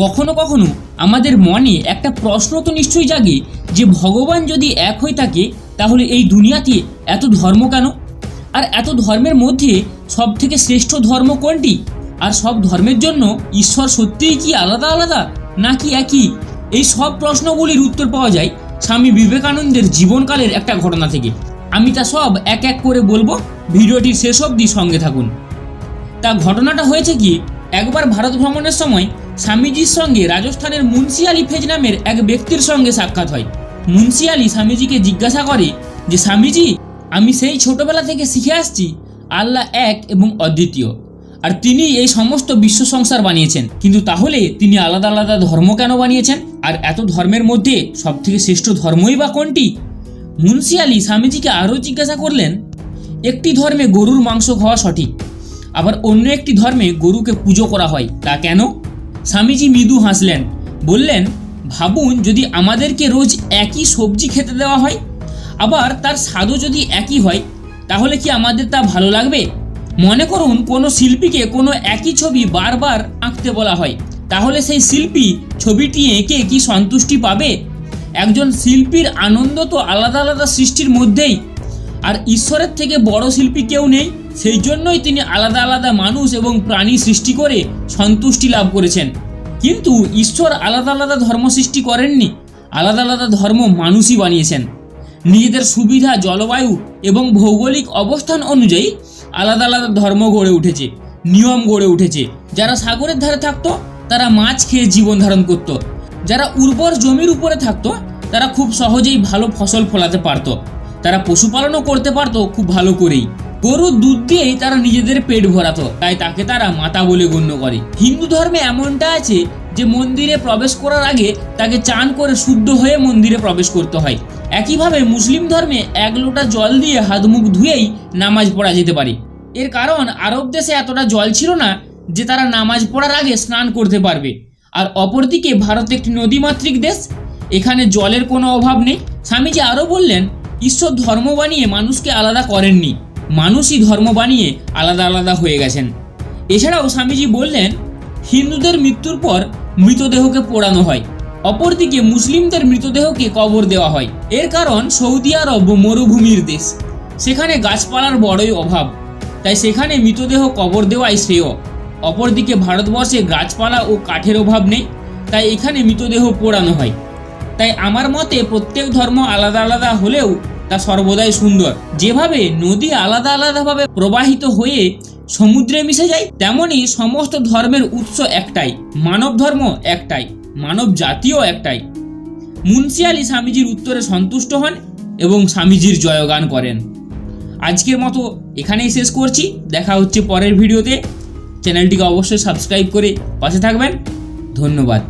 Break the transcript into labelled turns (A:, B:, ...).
A: কখনো কখনো আমাদের মনে একটা প্রশ্ন তো নিশ্চয়ই জাগে যে ভগবান যদি এক হয়ে থাকে তাহলে এই দুনিয়াতে এত ধর্ম কেন, আর এত ধর্মের মধ্যে সব থেকে শ্রেষ্ঠ ধর্ম কোনটি, আর সব ধর্মের জন্য ঈশ্বর সত্যিই কি আলাদা আলাদা নাকি একই? এই সব প্রশ্নগুলির উত্তর পাওয়া যায় স্বামী বিবেকানন্দের জীবনকালের একটা ঘটনা থেকে। আমি তা সব এক এক করে বলবো, ভিডিওটির শেষ অবধি সঙ্গে থাকুন। তা ঘটনাটা হয়েছে কি, একবার ভারত ভ্রমণের সময় স্বামীজির সঙ্গে রাজস্থানের মুন্সি আলী ফেজ নামের এক ব্যক্তির সঙ্গে সাক্ষাৎ হয়। মুন্সি আলী স্বামীজিকে জিজ্ঞাসা করে যে, স্বামীজি, আমি সেই ছোটবেলা থেকে শিখে আসছি আল্লাহ এক এবং অদ্বিতীয়, আর তিনি এই সমস্ত বিশ্ব সংসার বানিয়েছেন, কিন্তু তাহলে তিনি আলাদা আলাদা ধর্ম কেন বানিয়েছেন, আর এত ধর্মের মধ্যে সব থেকে শ্রেষ্ঠ ধর্মই বা কোনটি? মুন্সি আলী স্বামীজিকে আরও জিজ্ঞাসা করলেন, একটি ধর্মে গরুর মাংস খাওয়া সঠিক, আবার অন্য একটি ধর্মে গরুকে পুজো করা হয়, তা কেন? স্বামীজি মৃদু হাসলেন, বললেন, ভাবুন, যদি আমাদেরকে রোজ একই সবজি খেতে দেওয়া হয়, আবার তার স্বাদও যদি একই হয়, তাহলে কি আমাদের তা ভালো লাগবে? মনে করুন কোনো শিল্পীকে কোনো একই ছবি বারবার আঁকতে বলা হয়, তাহলে সেই শিল্পী ছবিটি এঁকে কি সন্তুষ্টি পাবে? একজন শিল্পীর আনন্দ তো আলাদা আলাদা সৃষ্টির মধ্যেই, আর ঈশ্বরের থেকে বড় শিল্পী কেউ নেই, সেই জন্যই তিনি আলাদা আলাদা মানুষ এবং প্রাণী সৃষ্টি করে সন্তুষ্টি লাভ করেছেন। কিন্তু ঈশ্বর আলাদা আলাদা ধর্ম সৃষ্টি করেননি, আলাদা আলাদা ধর্ম মানুষই বানিয়েছেন। নিজেদের সুবিধা, জলবায়ু এবং ভৌগোলিক অবস্থান অনুযায়ী আলাদা আলাদা ধর্ম গড়ে উঠেছে, নিয়ম গড়ে উঠেছে। যারা সাগরের ধারে থাকতো তারা মাছ খেয়ে জীবন ধারণ করত, যারা উর্বর জমির উপরে থাকতো তারা খুব সহজেই ভালো ফসল ফলাতে পারত, তারা পশুপালনও করতে পারতো খুব ভালো করেই। গরুর দুধ দিয়েই তারা নিজেদের পেট ভরাতো, তাই তাকে তারা মাতা বলে গণ্য করে। হিন্দু ধর্মে এমনটা আছে যে মন্দিরে প্রবেশ করার আগে তাকে চান করে শুদ্ধ হয়ে মন্দিরে প্রবেশ করতে হয়। একইভাবে মুসলিম ধর্মে এক লোটা জল দিয়ে হাত মুখ ধুয়েই নামাজ পড়া যেতে পারে। এর কারণ আরব দেশে এতটা জল ছিল না যে তারা নামাজ পড়ার আগে স্নান করতে পারবে, আর অপরদিকে ভারত একটি নদীমাতৃক দেশ, এখানে জলের কোনো অভাব নেই। স্বামীজি আরও বললেন, ঈশ্বর ধর্ম বানিয়ে মানুষকে আলাদা করেননি, মানুষই ধর্ম বানিয়ে আলাদা আলাদা হয়ে গেছেন। এছাড়াও স্বামীজি বললেন, হিন্দুদের মৃত্যুর পর মৃতদেহকে পোড়ানো হয়, অপরদিকে মুসলিমদের মৃতদেহকে কবর দেওয়া হয়। এর কারণ সৌদি আরব মরুভূমির দেশ, সেখানে গাছপালার বড়ই অভাব, তাই সেখানে মৃতদেহ কবর দেওয়াই শ্রেয়। অপরদিকে ভারতবর্ষে গাছপালা ও কাঠের অভাব নেই, তাই এখানে মৃতদেহ পোড়ানো হয়। তাই আমার মতে প্রত্যেক ধর্ম আলাদা আলাদা হলেও তা সর্বদাই সুন্দর। যেভাবে নদী আলাদা আলাদাভাবে প্রবাহিত হয়ে সমুদ্রে মিশে যায়, তেমনি সমস্ত ধর্মের উৎস একটাই, মানব ধর্ম একটাই, মানব জাতিও একটাই। মুন্সি আলী স্বামীজির উত্তরে সন্তুষ্ট হন এবং স্বামীজির জয়গান করেন। আজকের মতো এখানেই শেষ করছি, দেখা হচ্ছে পরের ভিডিওতে। চ্যানেলটিকে অবশ্যই সাবস্ক্রাইব করে পাশে থাকবেন। ধন্যবাদ।